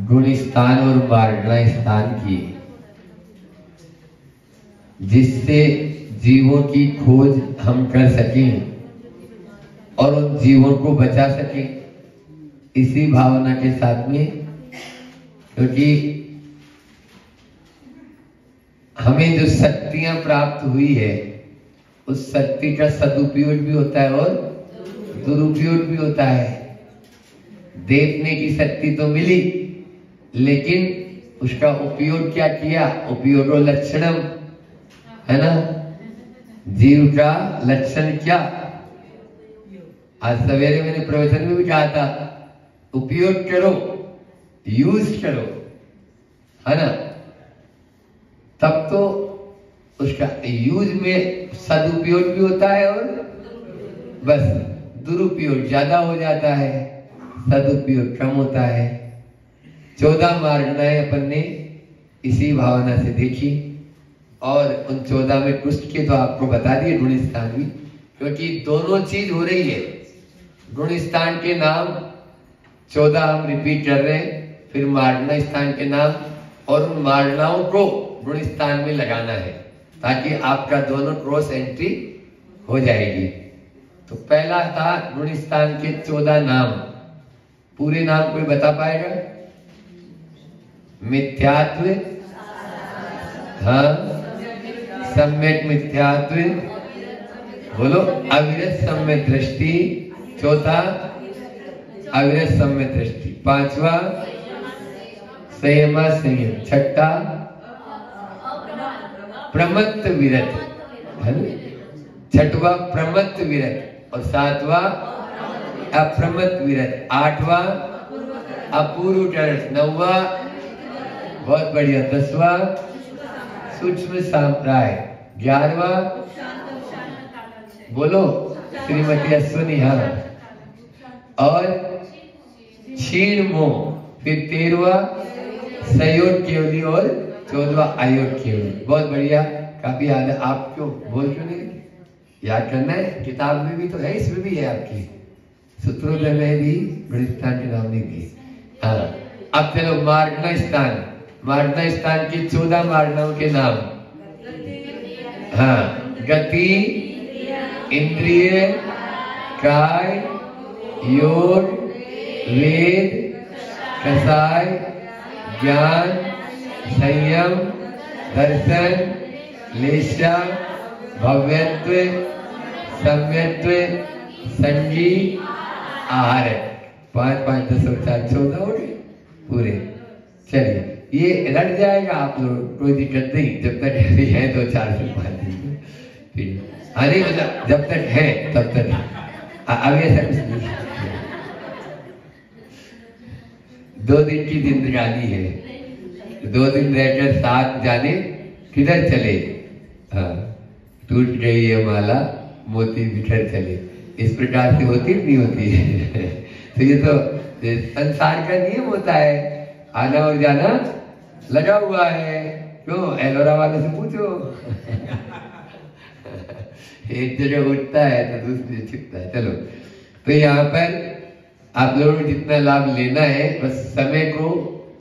गुण स्थान और मार्गना स्थान किए, जिससे जीवों की खोज हम कर सकें और उन जीवों को बचा सकें, इसी भावना के साथ में। क्योंकि हमें जो शक्तियां प्राप्त हुई है, उस शक्ति का सदुपयोग भी होता है और दुरुपयोग भी होता है। देखने की शक्ति तो मिली, लेकिन उसका उपयोग क्या किया? उपयोगो लक्षणम, है ना? जीव का लक्षण क्या? आज सवेरे मैंने प्रवचन में भी कहा था, उपयोग करो, यूज करो, है ना? तब तो उसका यूज में सदुपयोग भी होता है और बस दुरुपयोग ज्यादा हो जाता है, सदुपयोग कम होता है। 14 मार्गनाएं अपन ने इसी भावना से देखी, और उन 14 में कुछ के तो आपको बता दिए गुण स्थान भी, क्योंकि दोनों चीज हो रही है। गुण स्थान के नाम 14 हम रिपीट कर रहे हैं, फिर मार्गना स्थान के नाम, और उन मार्गनाओं को गुण स्थान में लगाना है, ताकि आपका दोनों क्रॉस एंट्री हो जाएगी। तो पहला था गुण स्थान के 14 नाम। पूरे नाम कोई बता पाएगा? मिथ्यात्व, हाँ, सम्यक मिथ्यात्व, बोलो, अविरत सम्यक दृष्टि, चौथा अविरत सम्यक दृष्टि, पांचवा संयमा संयम, छठा प्रमत्त विरत, है ना? छठवा प्रमत्त विरत, और सातवा अप्रमत्त विरत, आठवा अपूर्व टर्स, नौवा बहुत बढ़िया, 10वां सूक्ष्म सांप्राय, 11वां बोलो श्रीमती अश्विनी, हाँ, और क्षीण मोह, फिर 13वां संयोग केवली, और 14वां अयोग केवली। बहुत बढ़िया, काफी याद है। आप क्यों बोल क्यों नहीं? याद करना है, किताब में भी तो है, इसमें भी है आपकी सूत्रोदय में भी गुण स्थान के नाम नहीं दिए। हाँ, अब चलो मार्गना स्थान। मार्गना स्थान के 14 मार्गनाओं के नाम, हाँ, गति, इंद्रिय, काय, योग, वेद, कसाय, ज्ञान, संयम, दर्शन, लेशा, भव्यत्व, सम्यत्व, संगी, आहार। 5 5 10 और 4 14 हो गए पूरे। चलिए, ये रट जाएगा आप लोग, कोई दिक्कत नहीं, जब तक है 2 4 से 5 दिन, ठीक। अरे मतलब जब तक है तब तक, अभी ऐसा कुछ नहीं। 2 दिन की जिंदगानी है, 2 दिन रहकर 7 जाने किधर चले। हाँ, टूट गई ये माला, मोती बिखर चले। इस प्रकार से होती नहीं होती है। तो ये तो संसार का नियम होता है, आना और जाना लगा हुआ है। क्यों? एलोरा वाले से पूछो। एक जगह उठता है तो दूसरी छिपता है। चलो, तो यहाँ पर आप लोगों को जितना लाभ लेना है, बस समय को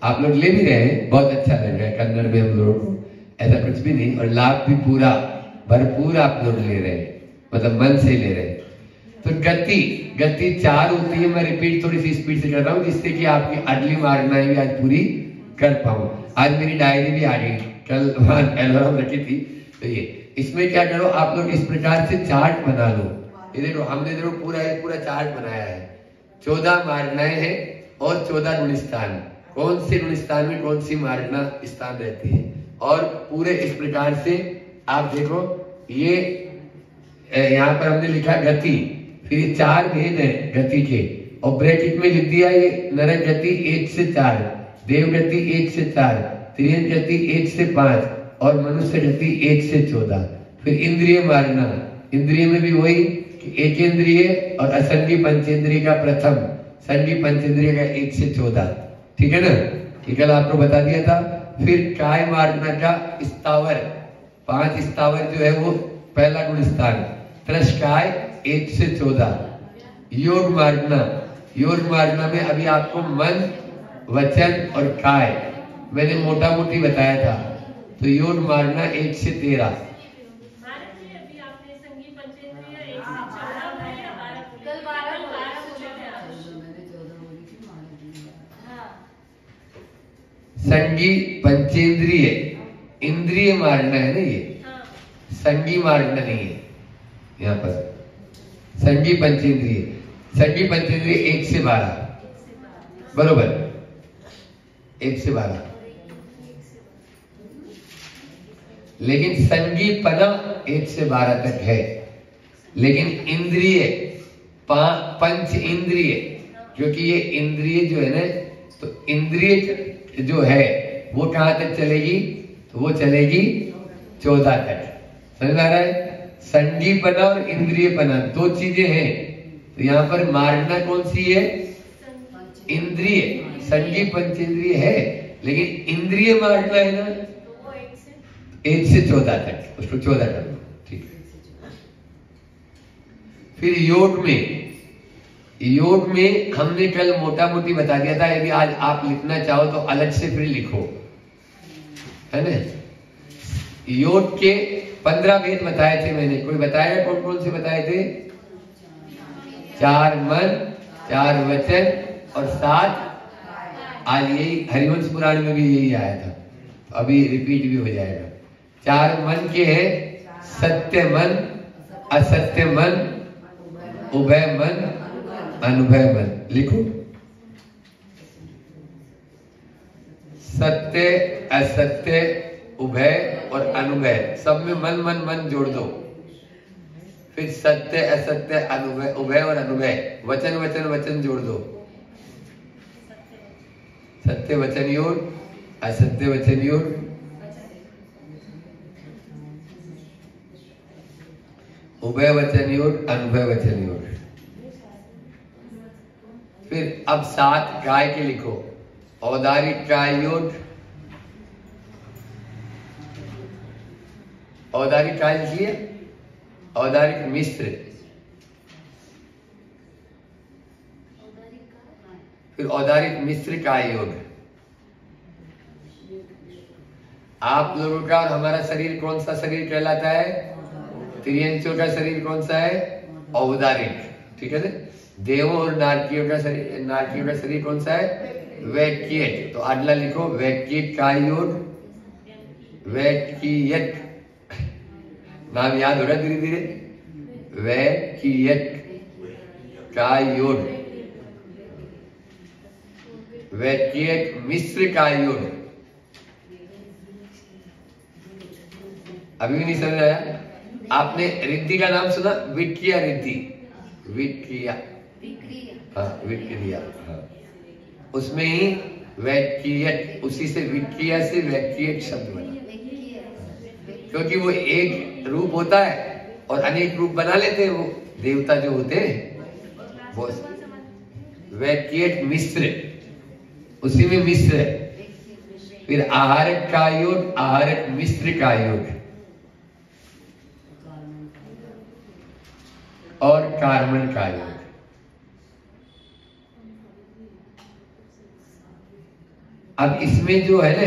आप लोग ले भी रहे हैं, बहुत अच्छा लग रहा है कन्नड़ में हम लोगों को, ऐसा कुछ भी नहीं, और लाभ भी पूरा भरपूर आप लोग ले रहे हैं, मतलब मन से ले रहे हैं। तो गति 4 होती है। मैं रिपीट थोड़ी सी स्पीड से कर रहा हूँ, जिससे कि आपकी अगली मार्गनाएं भी आज पूरी कर पाऊँ। आज मेरी डायरी भी आ गई, कल अलार्म रखी थी। तो ये इसमें क्या करो, आप लोग इस प्रकार से चार्ट बना लो। ये देखो, हमने देखो पूरा चार्ट बनाया है। 14 मार्गनाएं हैं और 14 गुण स्थान। कौन से गुण स्थान में कौन सी मार्गना स्थान रहती है, और पूरे इस प्रकार से आप देखो। ये यहाँ पर हमने लिखा गति, फिर ये 4 भेद है गति के, और ब्रैकेट में लिख दिया ये नरक गति 1 से 4, देव गति 1 से 4, त्रियन गति 1 से 5, और मनुष्य गति 1 से 14। फिर इंद्रिय मार्गना, इंद्रिय में भी वही कि एक इंद्रिय और असंगी पंचेंद्रिय का प्रथम, संगी पंचेंद्रिय का 1 से 14। ठीक है ना? ठीक है, आपको बता दिया था। फिर काय मार्गना का स्थावर, 5 स्थावर जो है वो पहला गुण स्थान, त्रस्काय 1 से 14। योग मार्गना में अभी आपको मन वचन और काय मैंने मोटा मोटी बताया था। तो योड मारना 1 से 13। संगी पंचेंद्रिय, इंद्रिय मारना है ना, ये संगी मारना नहीं है यहाँ पर। संगी पंचेंद्रिय, संगी पंचेंद्रिय 1 से 12 बरोबर, 1 से 12। लेकिन संगी पना 1 से 12 तक है। लेकिन इंद्रिय पंच इंद्रिय, क्योंकि ये इंद्रिय जो है ना, तो इंद्रिय जो है वो कहां तक चलेगी? तो वो चलेगी 14 तक। समझ आ रहा है? संगीपना और इंद्रियपना 2 चीजें हैं। तो यहाँ पर मारना कौन सी है? इंद्रिय। संगी पंचेंद्रिय है, लेकिन इंद्रिय मारना है ना, 1 से 14 तक, उसको 14 कर दो। ठीक है। फिर योग में हमने कल मोटा मोटी बता दिया था। यदि आज आप लिखना चाहो तो अलग से फिर लिखो, है ना। योग के 15 भेद बताए थे मैंने। कोई बताया? कौन कौन से बताए थे? 4 मन, 4 वचन और 7। आज यही हरिवंश पुराण में भी यही आया था, अभी रिपीट भी हो जाएगा। 4 मन के हैं: सत्य मन, असत्य मन, उभय मन, अनुभय मन। लिखो, सत्य, असत्य, उभय और अनुभय, सब में मन मन मन जोड़ दो। फिर सत्य, असत्य, अनुभय, उभय और अनुभय, वचन वचन वचन जोड़ दो। सत्य वचन योग, असत्य वचन योग, उभय वचन योग, अनुभय वचन योग। फिर अब 7 काय के लिखो। औदारिक काय योग, औदारिक काय लिखिए। औदारिक मिश्र, फिर औदारिक मिश्र काय योग। आप लोगों का और हमारा शरीर कौन सा शरीर कहलाता है? त्रियंचों का शरीर कौन सा है? औदारिक। ठीक है ना। देवों और नारकियों का शरीर कौन सा है? वैक्यट। तो अगला लिखो, वैक्यट काय योग, वैक्यट। नाम याद हो रहा है धीरे धीरे। वैक्यट काय योग, वैक्यट मिश्र काय योग। अभी भी नहीं समझ आया? आपने रिद्धि का नाम सुना? विक्रिया रिद्धि, विक्रिया, हाँ विक्रिया, हाँ। उसमें ही वैक्यट, उसी से विक्रिया से वैक्यट शब्द बना। क्योंकि वो एक रूप होता है और अनेक रूप बना लेते हैं वो देवता जो होते हैं वो। वैक्यट मिश्र, उसी में मिश्र है। फिर आहारक का योग, आहारक मिश्र का योग और कार्बन का योग। अब इसमें जो है ना,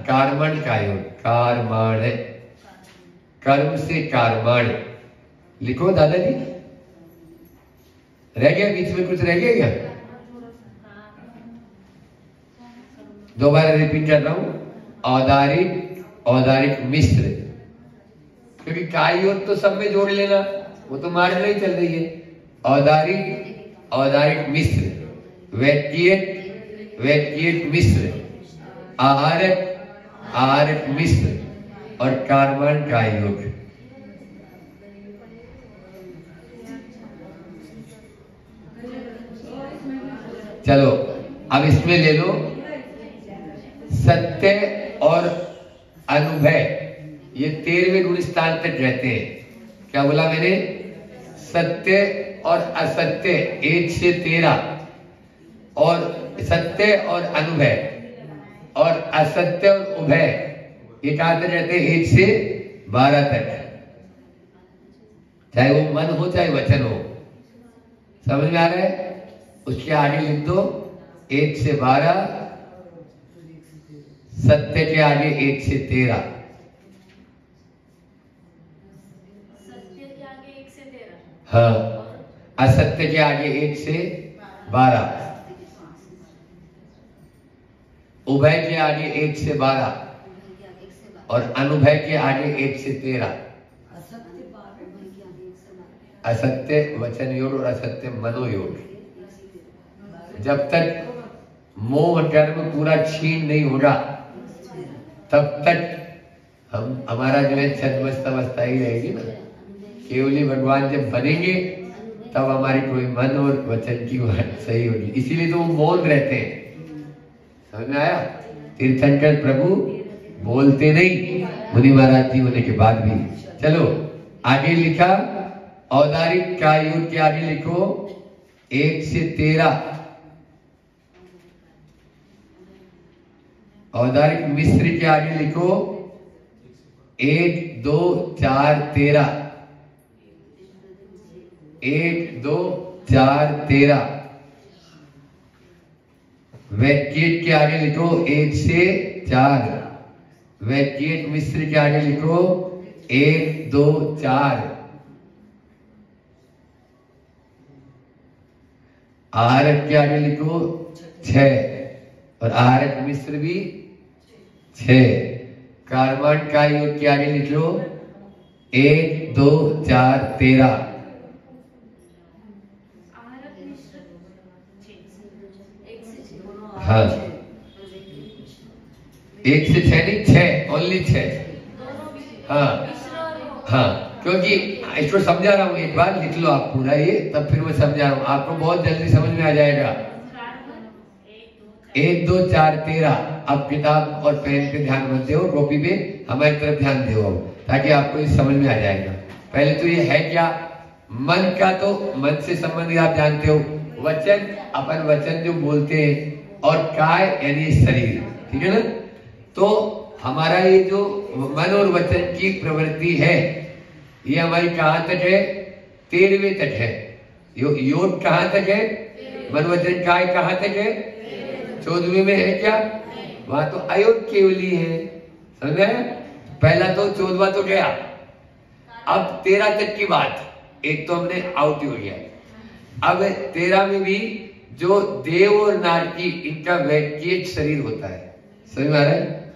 कार्बन का योग, कार्बन, कर्म से कार्बन। लिखो दादाजी। रह गया बीच में? कुछ रह गया क्या? दोबारा रिपीट कर रहा हूं। औदारिक, औदारिक मिश्र, क्योंकि काय योग तो सब में जोड़ लेना, वो तो मारना ही चल रही है। औदारिक, औदारिक मिश्र, वैक्यट, वैक्यट मिश्र, आहारक, आहारक मिश्र और कार्बन का योग। चलो अब इसमें ले लो सत्य और अनुभय, ये 13वें गुण स्थान तक रहते हैं। क्या बोला मैंने? सत्य और असत्य 1 से 13, और सत्य और अनुभय, और असत्य और उभय ये कहां तक रहते हैं? 1 से 12 तक। चाहे वो मन हो चाहे वचन हो। समझ में आ रहा है? उसके आगे लिख दो 1 से 12, सत्य के आगे 1 से 13। सत्य के आगे 1 से 13। हाँ, असत्य के आगे 1 से 12, उभय के आगे 1 से 12 और अनुभय के आगे 1 से 13। असत्य वचन योग और असत्य मनोयोग। जब तक मोह कर्म पूरा क्षीण नहीं होगा तब तक हमारा जो है छद्मस्त अवस्था ही रहेगी ना। केवली भगवान जब बनेंगे तब हमारी कोई मन और वचन की बात सही होगी। इसीलिए तो वो मौन रहते हैं। समझ में आया? तीर्थंकर प्रभु बोलते नहीं मुनि महाराज जी होने के बाद भी। चलो आगे लिखा औदारिक का योग के आगे लिखो 1 से 13। औदारिक मिश्र के आगे लिखो 1, 2, 4, 13। 1, 2, 4, 13। वैद्यकीय के आगे लिखो 1 से 4। वैद्यकीय मिश्र के आगे लिखो 1, 2, 4। आहारक के आगे लिखो 6 और आहारक मिश्र भी 6। कार्बन का योग के आगे लिख लो 1, 2, 4, 13। हाँ 1 से 6 नहीं, 6 ओनली 6। हाँ हाँ, क्योंकि इसको समझा रहा हूँ, एक बार लिख लो आप पूरा ये, तब फिर मैं समझा रहा हूँ, आपको बहुत जल्दी समझ में आ जाएगा। 1, 2, 4, 13। अब किताब और पेन पे ध्यान मत दो, कॉपी पे हमारी तरफ ध्यान दो ताकि आपको ये समझ में आ जाएगा। पहले तो ये है क्या? मन का तो मन से संबंधित आप जानते हो। वचन अपन वचन जो बोलते हैं और काय यानी शरीर, ठीक है ना। तो हमारा ये जो मन और वचन की प्रवृत्ति है ये हमारी कहां तक है? 13वें तक है। योग कहां तक है? मन वचन काय कहां तक है? 14वें में है क्या? वहां तो अयोग केवली है। समझे? पहला तो 14वां तो गया, अब 13 तक की बात। एक तो हमने आउट हो गया। अब 13 में भी जो देव और नारकी इनका वैज्ञिक शरीर होता है। समझ में आ रहा है?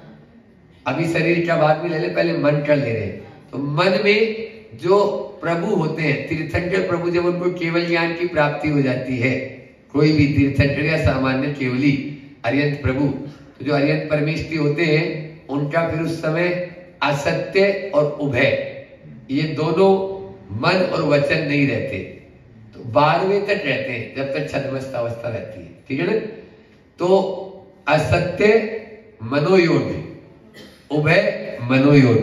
अभी शरीर का बाद में ले ले, पहले मन का ले रहे। तो मन में जो प्रभु होते हैं, तीर्थंकर प्रभु, जब उनको केवल ज्ञान की प्राप्ति हो जाती है, कोई भी तीर्थंकर या सामान्य केवली अरियंत प्रभु, तो जो अरियंत परमेष्ठी होते हैं उनका फिर उस समय असत्य और उभय ये दोनों मन और वचन नहीं रहते, तो 12वें तक रहते हैं जब तक छद्मस्त अवस्था रहती है। ठीक है ना। तो असत्य मनोयोग, उभय मनोयोग,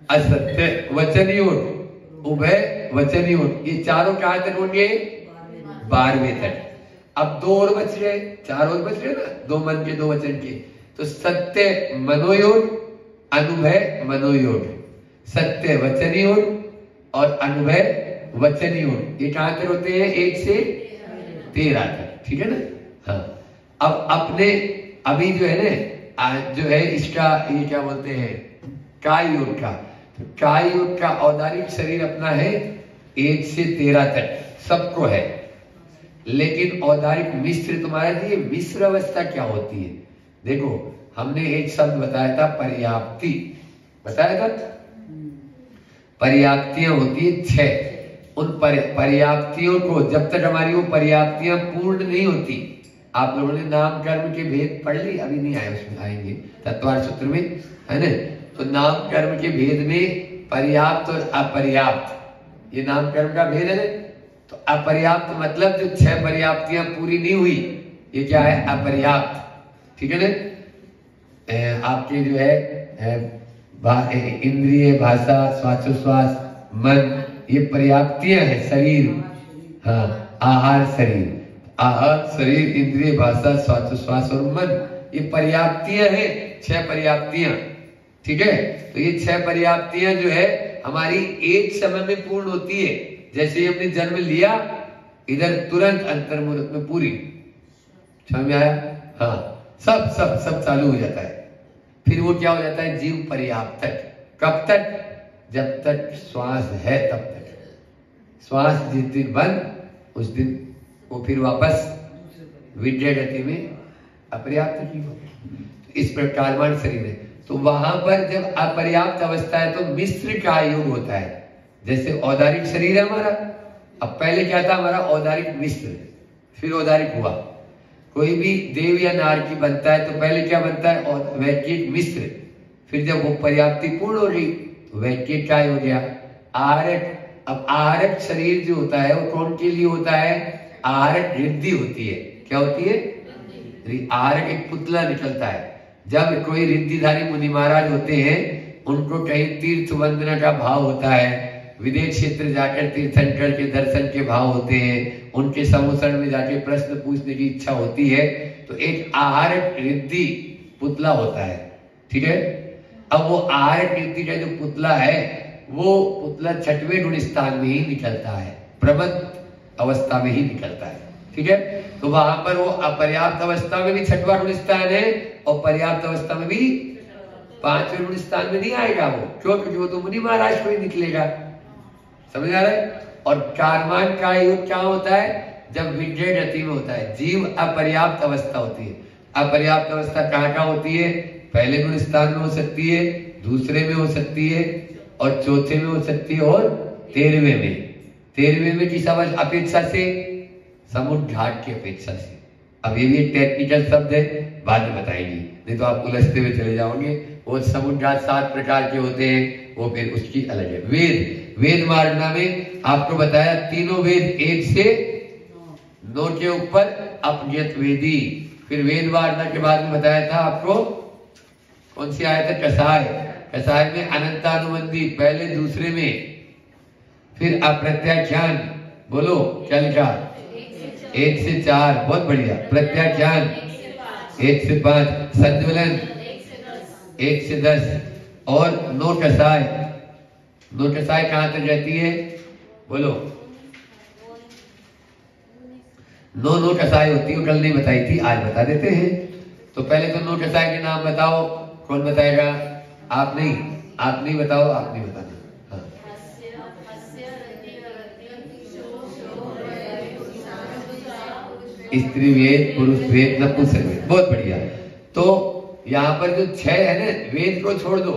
असत्य वचन योग, उभय वचन योग, ये चारों कहां तक होंगे? 12वें तक। अब 2 और बच गए, 4 और बच गए ना, 2 मन के 2 वचन के। तो सत्य मनोयोग, अनुभय मनोयोग, सत्य वचन योग और अनुभय वचन योग, ये कहां तक होते हैं? 1 से 13 तक। ठीक है ना। हाँ, अब अपने अभी जो है ना, जो है इसका ये क्या बोलते हैं, काय योग का। तो काय योग का औदारिक शरीर अपना है 1 से 13 तक, सबको है। लेकिन औदारिक मिश्र तुम्हारा जी, मिश्र अवस्था क्या होती है? देखो हमने एक शब्द बताया था, पर्याप्ति बताया था। पर्याप्तियां होती है 6। उन पर्याप्तियों को जब तक हमारी वो पर्याप्तियां पूर्ण नहीं होती, आप लोगों ने नाम कर्म के भेद पढ़ ली, अभी नहीं आए, उसमें आएंगे तत्वार्थ सूत्र में, है ना। तो नाम कर्म के भेद में पर्याप्त और अपर्याप्त, ये नाम कर्म का भेद है। तो अपर्याप्त मतलब जो 6 पर्याप्तियां पूरी नहीं हुई, ये क्या है? अपर्याप्त। ठीक है ना। आपके जो है इंद्रिय, भाषा, श्वासोश्वास, मन, ये पर्याप्तियां हैं। शरीर, हाँ, आहार शरीर, आहार शरीर, इंद्रिय, भाषा, श्वासोश्वास और मन, ये पर्याप्तियां हैं, 6 पर्याप्तियां। ठीक है। तो ये 6 पर्याप्तियां जो है हमारी एक समय में पूर्ण होती है। जैसे ही हमने जन्म लिया इधर तुरंत अंतर्मुहूर्त में पूरी। समझ में आया? हाँ, सब सब सब चालू हो जाता है। फिर वो क्या हो जाता है? जीव पर्याप्त तक। कब तक? जब तक श्वास है तब तक। श्वास जिस दिन बंद उस दिन वो फिर वापस विद्या गति में अपर्याप्त जीव हो। इस प्रकार मान शरीर है। तो वहां पर जब अपर्याप्त अवस्था है तो मिश्र का योग होता है। जैसे औदारिक शरीर है हमारा, अब पहले क्या था हमारा? औदारिक मिश्र, फिर औदारिक हुआ। कोई भी देव या नार की बनता है तो पहले क्या बनता है? और वैकिक मिश्र। फिर जब वो पर्याप्ति पूर्ण हो गई तो वैकिक काय हो गया? आहारक। अब आहारक शरीर जो होता है वो कौन के लिए होता है? आहारक रिद्धि होती है। क्या होती है? आहारक एक पुतला निकलता है। जब कोई रिद्धिधारी मुनि महाराज होते हैं उनको कहीं तीर्थ वंदना का भाव होता है, विदेश क्षेत्र जाकर तीर्थंकर के दर्शन के भाव होते हैं, उनके समुसरण में जाके प्रश्न पूछने की इच्छा होती है, तो एक आहारक रिद्धि पुतला होता है। ठीक है? अब वो आहारक रिद्धि का जो पुतला है वो पुतला छठवें गुण स्थान में ही निकलता है, प्रबंध अवस्था में ही निकलता है। ठीक है? तो वहां पर वो अपर्याप्त अवस्था में भी छठवां गुण स्थान है और पर्याप्त अवस्था में भी पांचवें गुण स्थान में नहीं आएगा वो। क्यों? क्योंकि वो तो मुनि महाराज को ही निकलेगा। समझ आ रहा है? और कार्मान का योग क्या होता है? जब विजय गति में होता है, जीव अपर्याप्त अवस्था होती है। अपर्याप्त अवस्था कहाँ होती है? पहले गुण स्थान में हो सकती है, दूसरे में हो सकती है और चौथे में हो सकती है और 13वें में। 13वें में किस अपेक्षा से? समुद्घाट की अपेक्षा से। अब ये भी एक टेक्निकल शब्द है, बाद में बताएंगे, नहीं तो आप उलझते हुए चले जाओगे। वो समुद्घाट 7 प्रकार के होते हैं, वो फिर उसकी अलग है। वेद मार्गना में आपको बताया तीनों वेद 1 से 9 के ऊपर अपज्ञत वेदी। फिर वेद वार्णा के बाद में बताया था आपको कौन सी आया था? कसाय। कसाय में अनंतानुबंधी पहले दूसरे में। फिर अप्रत्याख्यान, बोलो क्या लिखा? 1 से 4, बहुत बढ़िया। प्रत्याख्यान 1 से 5, संज्वलन 1 से 10 और नो कसाय। नो कसाय कहां तक रहती है? बोलो। नो कसाय होती है, कल नहीं बताई थी, आज बता देते हैं। तो पहले तो नो कसाय के नाम बताओ। कौन बताएगा? आप नहीं बताओ, आप नहीं बताना। स्त्री वेद, पुरुष वेद, नपुंसक वेद। बहुत बढ़िया। तो यहाँ पर जो 6 है ना, वेद को छोड़ दो।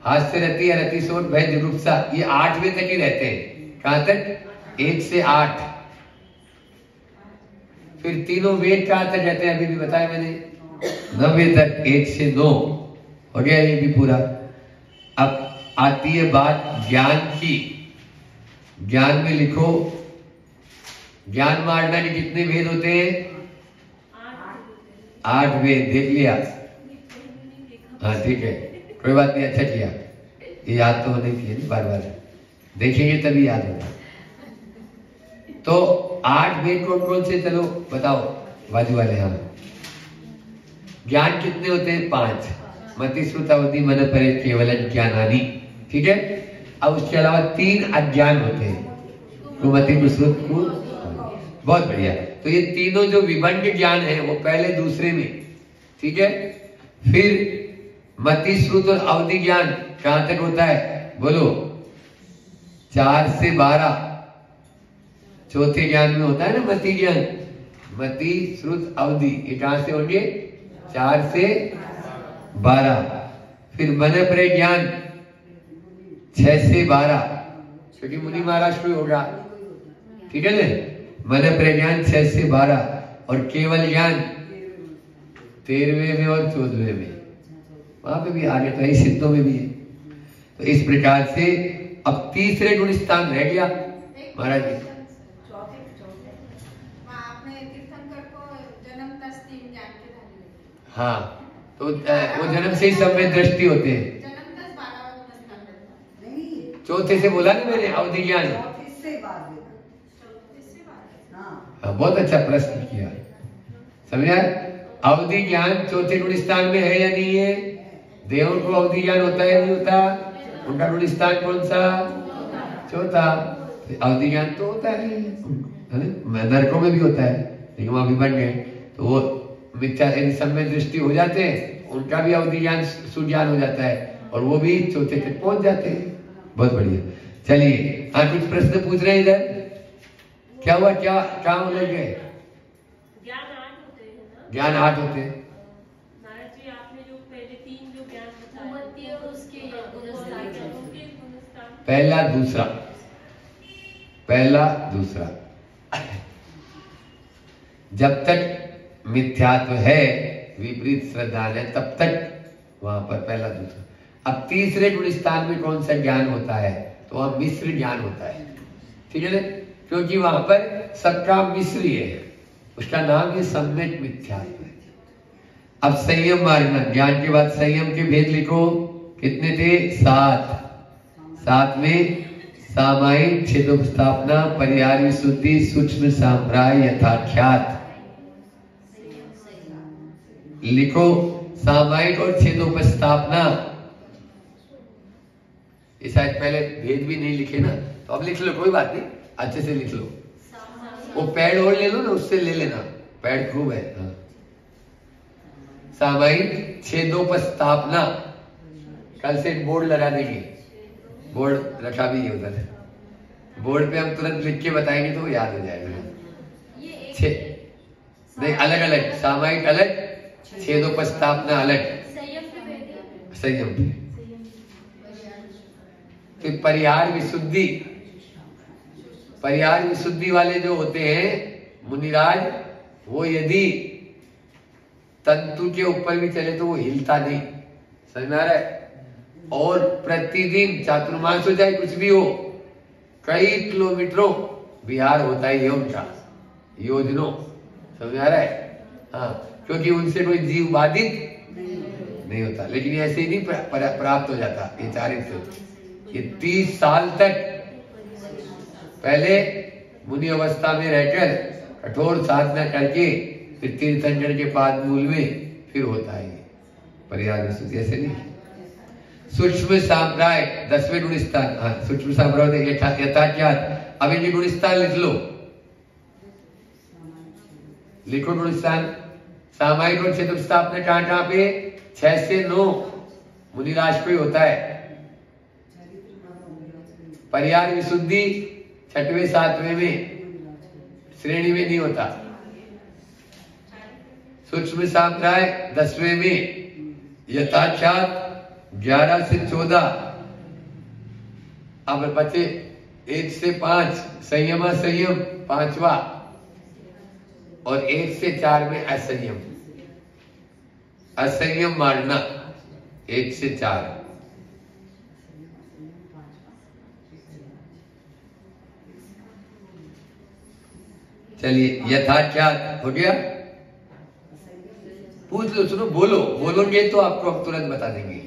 हास्य रति, रतिशोर, भय, जुगुप्सा, ये 8वें तक ही रहते हैं। कहां तक? 1 से 8। फिर तीनों वेद कहां तक रहते हैं? अभी भी बताया मैंने, 9वें तक। 1 से 9 हो गया ये भी पूरा। अब आती है बात ज्ञान की। ज्ञान में लिखो, ज्ञान मार्गना के कितने वेद होते हैं? 8 वेद। देख लिया? हाँ ठीक है, कोई बात नहीं, अच्छा किया। ये याद तो होने की है, बार बार देखेंगे तभी याद होगा। तो 8 वेद कौन कौन से? चलो बताओ बाजू वाले। हाँ, ज्ञान कितने होते हैं? 5। मति, श्रुत, अवधि, मन, परे, केवल, ज्ञानानि। ठीक है? अब उसके अलावा 3 अज्ञान होते हैं, कुमति, कुश्रुत, कुल। बहुत बढ़िया। तो ये तीनों जो विभंग ज्ञान है वो पहले दूसरे में। ठीक है? फिर मति, श्रुत और अवधि ज्ञान कहां तक होता है? बोलो। 4 से 12 चौथे ज्ञान में होता है ना मति ज्ञान। मति, श्रुत, अवधि, ये कहां से होंगे? 4 से 12। फिर मन, परे ज्ञान 6 से 12, क्योंकि मुनि महाराज को होगा। ठीक है ना? मन, परे ज्ञान 6 से 12 और केवल ज्ञान 13वें में और 14वें में। वहां पे भी आगे तो है, सिद्धों में भी है। तो इस प्रकार से अब तीसरे गुण स्थान रह गया महाराज जी। हाँ, तो वो जन्म से ही सब में दृष्टि होते हैं। चौथे से बोला ना मैंने, अवधि ज्ञान। हाँ, बहुत अच्छा प्रश्न किया, समझा? अवधि ज्ञान चौथे गुण स्थान में है या नहीं है? देवों को अवधि ज्ञान होता है या नहीं होता? उनका गुण स्थान कौन सा? चौथा। अवधि ज्ञान तो होता है। है ना, नरकों में भी होता है, लेकिन वहां भी बन गए तो वो मिथ्या समय दृष्टि हो जाते हैं, उनका भी अवधि ज्ञान सुज्ञान हो जाता है और वो भी चौथे तक पहुंच जाते हैं। बहुत बढ़िया। चलिए, हाँ कुछ प्रश्न पूछ रहे हैं इधर, क्या हुआ, क्या काम लग गए? ज्ञान 8 होते हैं ना? ज्ञान 8 होते हैं। नारद जी, आपने जो पहले 3 जो ज्ञान बताए, कुमति और उसके गुणस्थान के उनके गुणस्थान पहला दूसरा, पहला दूसरा। जब तक मिथ्यात्व है, विपरीत श्रद्धा है, तब तक वहां पर पहला दूसरा। अब तीसरे गुण स्थान में कौन सा ज्ञान होता है? तो वहां मिश्र ज्ञान होता है, ठीक है ना, क्योंकि वहां पर सबका मिश्र है, उसका नाम ये सम्यक मिथ्यात्व है। अब संयम मार्ग, ज्ञान के बाद संयम के भेद लिखो, कितने थे? 7। 7 में सामायिक, छेदोपस्थापना, परिहार विशुद्धि, सूक्ष्म साम्राज्य, यथाख्यात। लिखो सामायिक और छेदोपस्थापना। ये शायद पहले भेद भी नहीं लिखे ना, तो अब लिख लो, कोई बात नहीं, अच्छे से लिख लो। वो पैड और ले लो ना, उससे ले लेना, पैड खूब है। हाँ। सामायिक, छेदोपस्थापना, कल से एक बोर्ड लगा देंगे, बोर्ड रखा भी है उधर, बोर्ड पे हम तुरंत लिख के बताएंगे तो वो याद हो जाएगा। नहीं, अलग अलग, सामायिक अलग, छेदोपस्थापना अलग। संयम पे तो परिहार विशुद्धि, परिहार विशुद्धि वाले जो होते हैं मुनिराज, वो यदि तंतु के ऊपर भी चले तो वो हिलता नहीं, समझ में आ रहा है? और प्रतिदिन चातुर्मास हो चाहे कुछ भी हो, कई किलोमीटरों विहार होता ही है उनका, योजनों, समझ में आ रहा है? हाँ, क्योंकि उनसे कोई जीव बाधित नहीं होता, लेकिन ऐसे ही नहीं प्राप्त हो जाता ये चारित्र। ये 30 साल तक पहले मुनि अवस्था में रहकर कठोर साधना करके फिर तीर्थंकर के पाद मूल में फिर होता है ये परिहार विशुद्धि, ऐसे नहीं। सूक्ष्म साम्राज्य 10वें गुण स्थान। हाँ, सूक्ष्म साम्राज्य यथाख्यात। अब इनके गुण स्थान लिख लो, लिखो गुण स्थान। सामायिक और छेदोपस्थापना कहाँ पे? 6 से 9 मुनिराज को ही होता है। परिहार विशुद्धि 6वें 7वें में श्रेणी में नहीं होता। सूक्ष्म साम्राज्य 10वें में, यथाख्यात 11 से 14। अब बचे 1 से 5 संयम संयम 5वां, और 1 से 4 में असंयम, असंयम मारना 1 से 4। चलिए, यथाख्यात हो गया। पूछ लो, सुनो, बोलो, बोलोगे तो आपको हम तुरंत बता देंगे।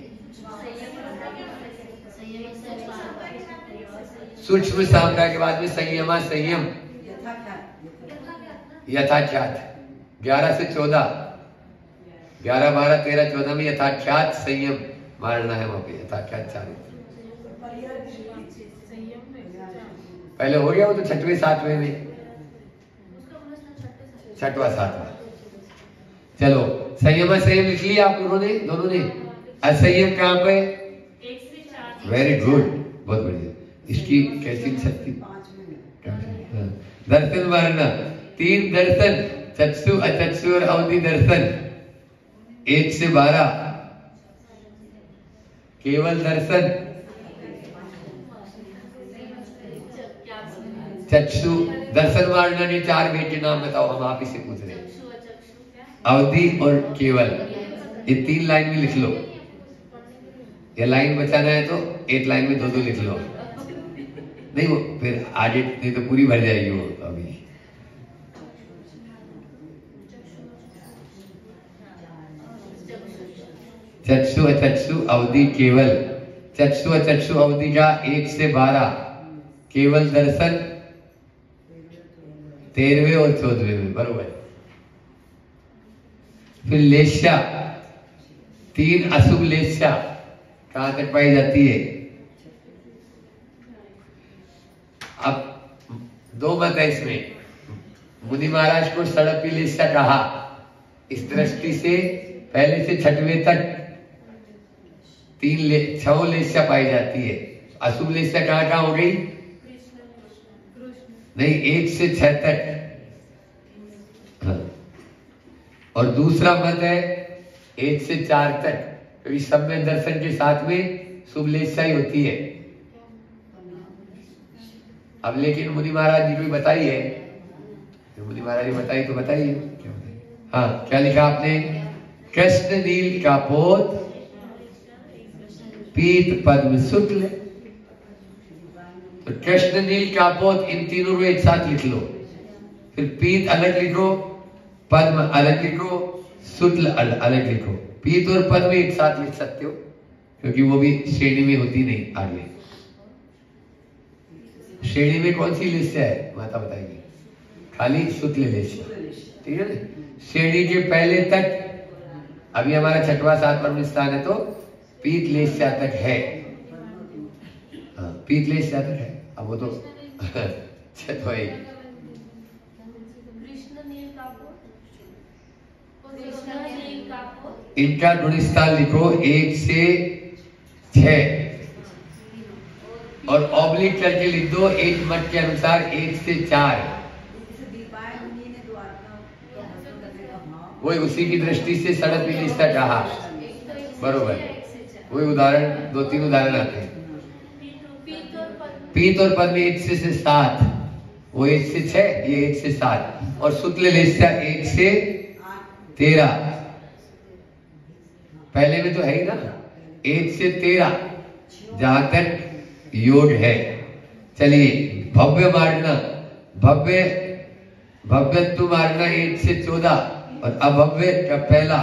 सूक्ष्म साम्राज्य के बाद में संयमा संयम, यथाख्यात 11 से 14, 11, 12, 13, 14 में यथाख्यात संयम मारना है वहां पे, यथाख्यात चारित्र। पहले हो गया वो तो 6वें 7वें में, 6वां 7वां। चलो, संयम संयम लिख लिया आप लोगों ने, दोनों ने। असंयम कहां पे? 1 से 4। वेरी गुड, बहुत बढ़िया। इसकी कैसी शक्ति? दर्शन मारना, 3 दर्शन, चक्षु अचक्षु और अवधि दर्शन 1 से 12। केवल दर्शन, चक्षु दर्शन मारना नहीं, 4 भेद के नाम बताओ, हम आप इसे पूछ रहे हैं। अवधि और केवल, ये 3 लाइन में लिख लो। ये लाइन बचाना है तो 1 लाइन में 2-2 लिख लो, नहीं वो फिर आगे नहीं तो पूरी भर जाएगी वो। अभी चक्षु अचक्षु अवधि केवल, चक्षु अचक्षु अवधि का 1 से 12, केवल दर्शन 13वें और 14वें में, बरोबर। फिर लेस्या, 3 अशुभ लेस्या कहां तक पाई जाती है? अब 2 मत है इसमें, मुनि महाराज को षडपी लेस्या कहा। इस दृष्टि से पहले से छठवें तक 6 लेस्या पाई जाती है। अशुभ लेस्या कहाँ हो गई? नहीं, 1 से 6 तक। हाँ। और दूसरा मत है 1 से 4 तक, क्योंकि सब में दर्शन के साथ में शुभ लेस्या ही होती है। अब लेकिन मुनि महाराज जी को बताई है, मुनि महाराज जी बताई तो बताइए। हाँ, क्या लिखा आपने? कृष्ण नील का पोत पीत पद्म शुक्ल। तो कृष्ण नील का पोत, इन तीनों को एक साथ लिख लो। फिर पीत अलग लिखो, पद्म अलग लिखो, शुक्ल अलग लिखो। पीत और पद्म एक साथ लिख सकते हो, क्योंकि वो भी श्रेणी में होती नहीं। आगे श्रेणी में कौन सी लेस्या है माता बताइए? खाली शुक्ल लेस्या, ठीक है ना। श्रेणी के पहले तक, अभी हमारा 6वां 7वां स्थान है, तो पीत लेस्या तक है। हाँ, पीत लेस्या तक है। अब वो तो इनका गुणस्थान लिखो 1 से 6 और ऑब्लिक करके लिख दो एक मत के अनुसार 1 से 4। वही उसी की दृष्टि से षडपी लेस्या कहा, बरोबर। वही उदाहरण, 2-3 उदाहरण आते हैं। पीत और पद्म 1 से 7, वो 1 से 6, ये 1 से 7। और शुक्ल लेस्या 1 से 13। पहले में तो है ही ना, 1 से 13 जहां तक योग है। चलिए, भव्य मारना, भव्यत्व मारना 1 से 14 और अभव्य का पहला।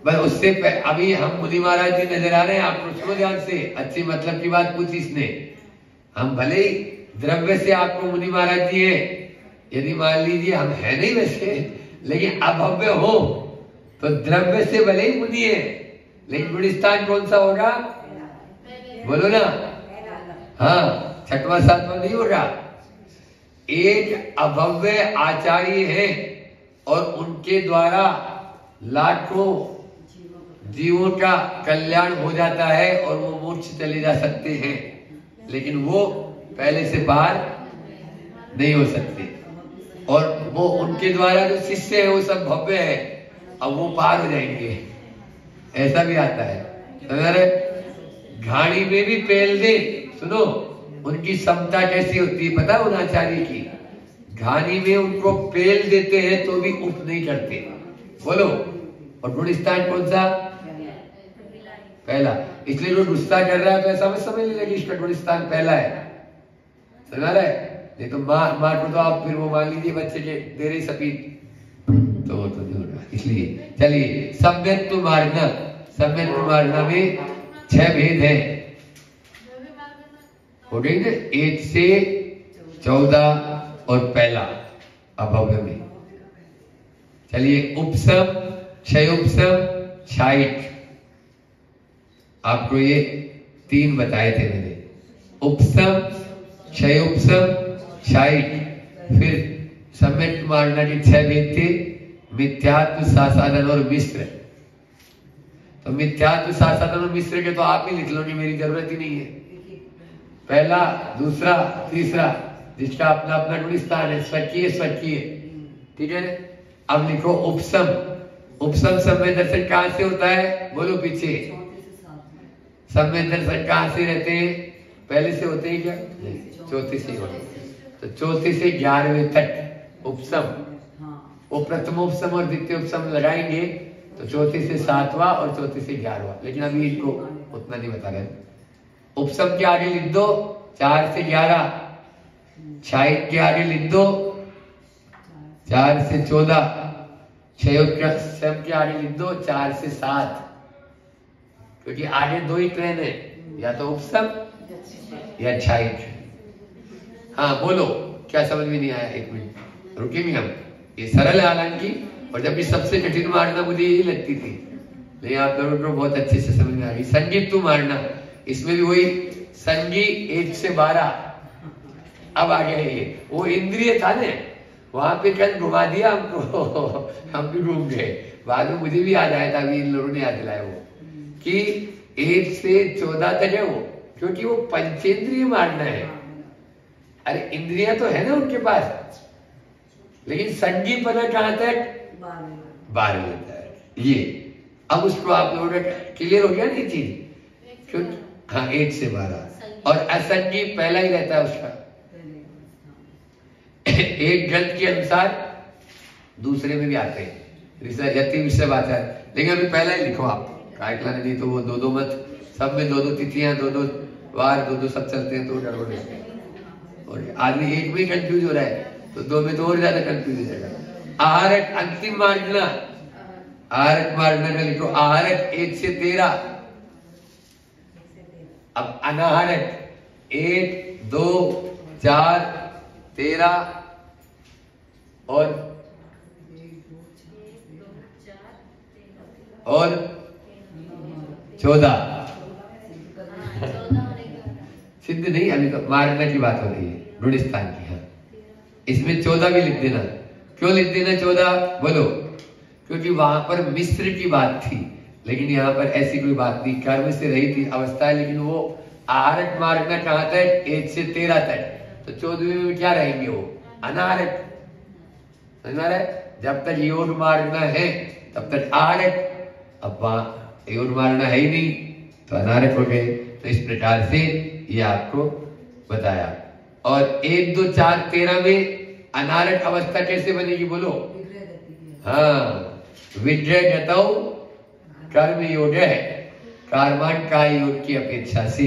बस उससे अभी हम मुनि महाराज जी नजर आ रहे हैं आपको, सुनो ध्यान से। अच्छी मतलब की बात पूछी इसने। हम भले ही द्रव्य से आपको मुनि महाराज जी है, यदि मान लीजिए हम है नहीं वैसे, लेकिन अभव्य हो तो द्रव्य से भले ही मुनि है, लेकिन गुणस्थान कौन सा होगा? बोलो ना। हाँ, 6वां 7वां नहीं होगा। एक अभव्य आचार्य है और उनके द्वारा लाखों जीवों का कल्याण हो जाता है और वो मोक्ष चले जा सकते हैं, लेकिन वो पहले से पार नहीं हो सकते। और वो उनके द्वारा जो शिष्य है वो सब भव्य है, अब वो पार हो जाएंगे, ऐसा भी आता है। अगर घाड़ी में भी पेल दे, सुनो उनकी क्षमता कैसी होती है पता है उन आचार्य की? घानी में उनको पेल देते हैं तो भी उठ नहीं करते। बोलो, और गुणस्थान कौन सा? पहला। इसलिए जो गुस्सा कर रहा है तो ऐसा समझ लेगा कि इसका गुणस्थान पहला है। समझ रहा है? नहीं तो माँ को तो आप फिर वो मान लीजिए बच्चे के दे रही सपीट, तो वो तो नहीं होगा। इसलिए चलिए, सम्यत्व मार्गना, सम्यत्व मार्गना में 6 भेद है। हो गई ना, 1 से 14 और पहला अभव्य में। चलिए, उपसम, क्षयोपसम, क्षायिक। आपको ये 3 बताए थे मैंने। उपसम, क्षयोपसम, क्षायिक। फिर सम्यक मारना के 6 भेद थे, मिथ्यात्व, सासादन और मिश्र। तो मिथ्यात्व, सासादन और मिश्र के तो आप ही लिख लो, मेरी जरूरत ही नहीं है। पहला, दूसरा, तीसरा, जिसका अपना अपना गुणस्थान है, स्वकीय स्वकीय, ठीक है। अब लिखो उपसम। उपसम समय दर्शन कहां से होता है? बोलो पीछे। समय दर्शन कहां से रहते हैं? पहले से होते हैं क्या? चौथे से होते हैं। तो चौथे से 11वें तक उपसम। वो प्रथम उपसम और द्वितीय उपसम लगाएंगे तो चौथे से 7वां और चौथे से 11वां, लेकिन अभी इनको उतना नहीं बता रहे। उपसम के आगे लिख दो 4 से 11, क्षायिक के आगे लिख दो 4 से 14, क्षयोपसम के आगे लिख दो 4 से 7, क्योंकि आगे 2 ही ट्रेन है, या तो उपसम या क्षायिक। हाँ बोलो, क्या समझ में नहीं आया? 1 मिनट रुकेंगे हम। ये सरल है हालांकि, और जब भी सबसे कठिन मारना मुझे यही लगती थी, लेकिन आप लोगों को बहुत अच्छे से समझ में आ गई। संगी तू मारना, इसमें भी वही संगी 1 से 12। अब आ गया ये, वो इंद्रिय था ना, वहां पे कल घुमा दिया हमको हम भी घूम गए। बाद में मुझे भी याद आया था, अभी इन लोगों ने याद दिलाया वो कि 1 से 14 तक है वो, क्योंकि वो पंचेंद्रिय मारना है। अरे इंद्रिया तो है ना उनके पास, लेकिन संगी पद कहां तक? 12 तक। ये अब उसको आप लोगों का क्लियर हो गया ना ये चीज, क्योंकि हाँ 1 से 12 और असंगी पहला ही रहता है उसका। एक ग्रंथ के अनुसार दूसरे में भी आते हैं, यति विषय बात है, लेकिन अभी पहला ही लिखो आप, काटला नहीं तो वो 2-2 मत, सब में 2-2 तिथियां, 2-2 वार, 2-2 सब चलते हैं तो गड़बड़ है। और आदमी एक में कंफ्यूज हो रहा है तो 2 में तो और ज्यादा कंफ्यूज हो जाएगा। आहारक अंतिम मार्गना, आहारक मार्गना का लिखो आहारक 1 से 13। अब अनाहारक 1, 2, 4, 13 और 14। सिद्ध नहीं, अभी तो मारना की बात हो रही है, गुणस्थान की। हाँ इसमें 14 भी लिख देना। क्यों लिख देना 14 बोलो? क्योंकि वहां पर मिश्र की बात थी, लेकिन यहाँ पर ऐसी कोई बात नहीं, कर्म से रही थी अवस्था, लेकिन वो आहारक मारना कहां तक? 1 से 13 तक। तो 14वें में क्या रहेंगे? वो अनाहारक। समझ में आ रहा है? जब तक योग मारना है तब तक आहारक, अब वहां योग मारना है ही नहीं तो अनाहारक हो गए। तो इस प्रकार से ये आपको बताया। और 1, 2, 4, 13 में अनाहारक अवस्था कैसे बनेगी बोलो? हाँ विद्रय गतौ कर्म योग है, कर्माण का योग की अपेक्षा से।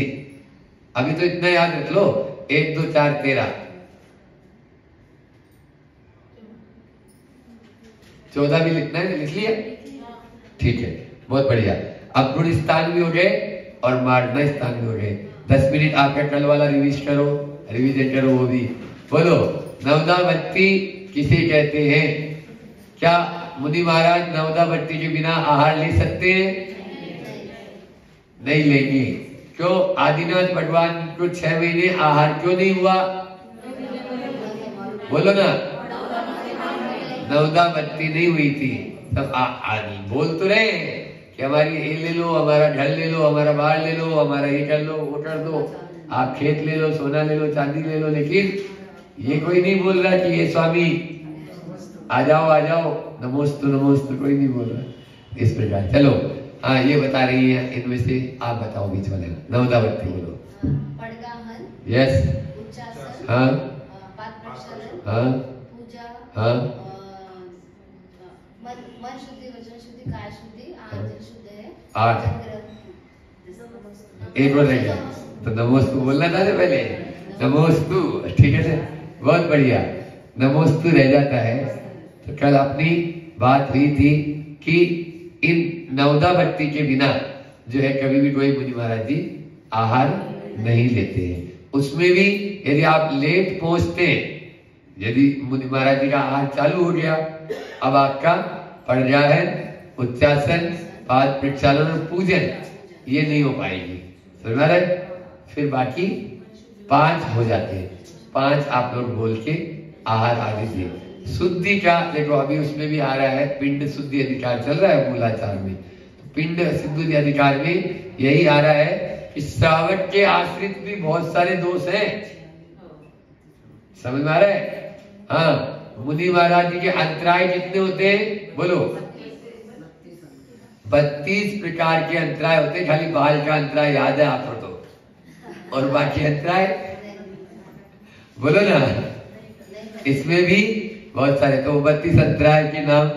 अभी तो इतना याद रख लो, 1, 2, 4, 13, 14 भी लिखना है, लिख लिया? ठीक है, बहुत बढ़िया। अब गुण स्थान भी हो गए और मार्गना स्थान भी हो गए। 10 मिनट आपका कल वाला रिवीजन करो वो भी। बोलो नवदावत्ती किसे कहते हैं? क्या मुनि महाराज नवदावत्ती के बिना आहार ले सकते हैं? नहीं लेंगे। क्यों? आदिनाथ भगवान को 6 महीने आहार क्यों नहीं हुआ? बोलो ना, नवदावत्ती नहीं हुई थी। सब बोल तो रहे कि हमारी ये ले लो, हमारा घर ले लो, हमारा बाहर ले लो, हमारा ये कर लो, वो कर दो, आप खेत ले लो, सोना ले लो, चांदी ले लो, लेकिन ये कोई नहीं बोल रहा कि ये स्वामी आ जाओ, नमोस्तु नमोस्तु, कोई नहीं बोल रहा इस प्रकार। चलो हाँ ये बता रही है, इनमें से आप बताओ बीच वाले नवदावत्ती बोलो। यस, हाँ हाँ हाँ, मन शुद्धि, वचन शुद्धि, काय शुद्धि, आंतरिक शुद्ध है 8। एक और रह गया तो नमोस्तु बोलना था ना पहले, नमोस्तु। ठीक है सर, बहुत बढ़िया, नमोस्तु रह जाता है। तो कल अपनी बात हुई थी कि इन नवदावत्ती के बिना जो है कभी भी कोई मुनि महाराज जी आहार नहीं लेते हैं। उसमें भी यदि आप लेट पहुंचते हैं, यदि मुनि महाराज जी का आहार चालू हो गया, अब आपका पर्याहन, उच्चासन, पाद प्रक्षालन और पूजन ये नहीं हो पाएगी। समझ में आ रहा है? फिर बाकी 5 हो जाते हैं। 5 आप लोग बोल के आहार आ लीजिए। शुद्धि का देखो, अभी उसमें भी आ रहा है, पिंड शुद्धि अधिकार चल रहा है मूलाचार में। पिंड शुद्धि अधिकार में यही आ रहा है कि श्रावक के आश्रित भी बहुत सारे दोष हैं। समझ में आ रहा है? हाँ, मुनि महाराज जी के अंतराय कितने होते हैं बोलो? 32 प्रकार के अंतराय होते हैं। खाली बाल का अंतराय याद है आपको तो, और बाकी अंतराय बोलो ना। इसमें भी बहुत सारे, तो 32 अंतराय के नाम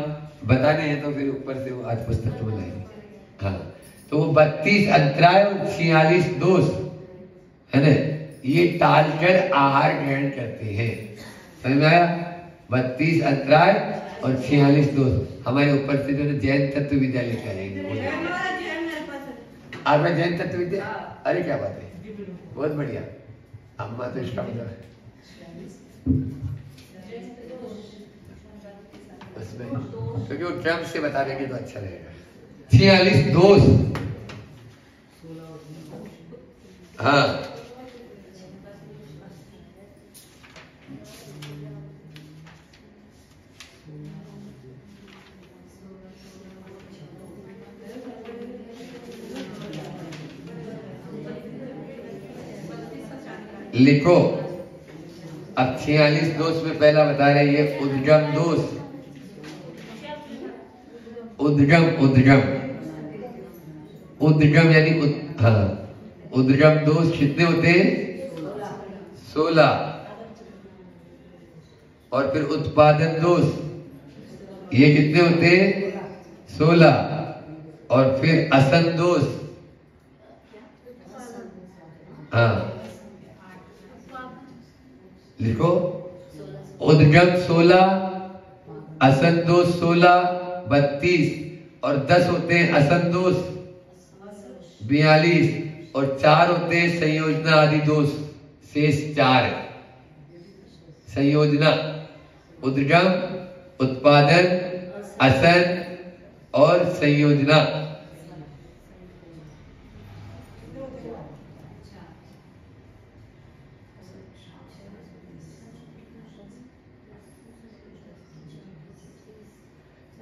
बताने हैं तो फिर ऊपर से वो आज पुस्तक तो बनाएंगे। हाँ, तो वो 32 अंतराय और 46 दोष है ना, ये टालकर आहार ग्रहण करते हैं। समझ में आया? 32 अंतराय और 46 दोष। हमारे ऊपर से जो जैन तत्व विद्या लेके आएंगे। आपका जैन तत्व विद्या? अरे क्या बात है, बहुत बढ़िया। अम्मा तो इसका मतलब है उसमें, क्योंकि वो क्रम से बता देंगे तो अच्छा रहेगा। 46 दोष। हाँ, लिखो। अब 46 दोष में पहला बता रहे हैं ये उद्गम दोष। उद्गम उद्गम उद्गम यानी हाँ, उद्गम दोष कितने होते हैं? 16। और फिर उत्पादन दोष ये कितने होते हैं? 16। और फिर असन दोष, हाँ लिखो। उद्गम 16, असन दोष 16, 32 और 10 होते हैं असन दोष 42 और 4 होते हैं संयोजना आदि दोष, शेष 4 संयोजना, उद्गम, उत्पादन, असन और संयोजना।